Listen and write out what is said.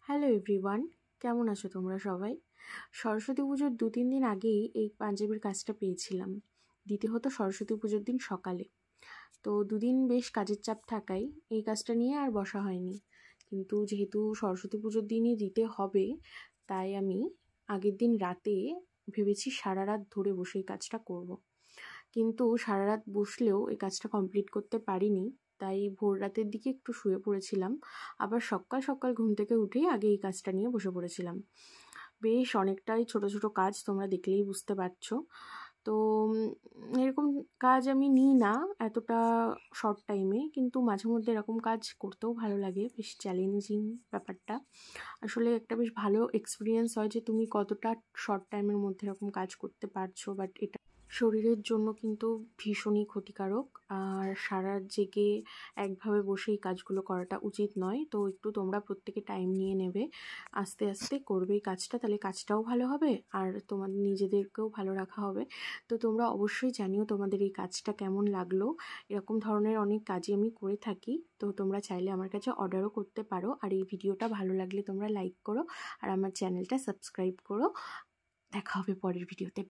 Hello everyone, কেমন আছো তোমরা সবাই? সরস্বতী পুজোর 2-3 দিন আগেই এই পাঞ্জাবির কাজটা পেয়েছিলাম। দিতে হতো সরস্বতী পুজোর দিন সকালে। তো দুদিন বেশ কাজের চাপ থাকায় এই কাজটা নিয়ে আর বসা হয়নি। কিন্তু যেহেতু সরস্বতী পুজোর দিনই দিতে হবে, তাই আমি আগের দিন রাতে ভেবেছি সারা রাত ধরে বসে এই কাজটা করব। কিন্তু সারা রাত বসলেও এই কাজটা কমপ্লিট করতে পারিনি, তাই ভোর রাতের দিকে একটু শুয়ে পড়েছিলাম। আবার সকাল সকাল ঘুম থেকে উঠেই আগে এই কাজটা নিয়ে বসে পড়েছিলাম। বেশ অনেকটাই ছোট ছোট কাজ, তোমরা দেখলেই বুঝতে পারছো। তো এরকম কাজ আমি নিই না এতটা শর্ট টাইমে, কিন্তু মাঝে মধ্যে এরকম কাজ করতেও ভালো লাগে। বেশ চ্যালেঞ্জিং ব্যাপারটা। আসলে একটা বেশ ভালো এক্সপিরিয়েন্স হয় যে তুমি কতটা শর্ট টাইমের মধ্যে এরকম কাজ করতে পারছো। বাট এটা শরীরের জন্য কিন্তু ভীষণই ক্ষতিকারক, আর সারা রাত জেগে একভাবে বসে এই কাজগুলো করাটা উচিত নয়। তো একটু তোমরা প্রত্যেকে টাইম নিয়ে নেবে, আস্তে আস্তে করবে এই কাজটা, তাহলে কাজটাও ভালো হবে আর তোমাদের নিজেদেরকেও ভালো রাখা হবে। তো তোমরা অবশ্যই জানিও তোমাদের এই কাজটা কেমন লাগলো। এরকম ধরনের অনেক কাজই আমি করে থাকি, তো তোমরা চাইলে আমার কাছে অর্ডারও করতে পারো। আর এই ভিডিওটা ভালো লাগলে তোমরা লাইক করো আর আমার চ্যানেলটা সাবস্ক্রাইব করো। দেখা হবে পরের ভিডিওতে।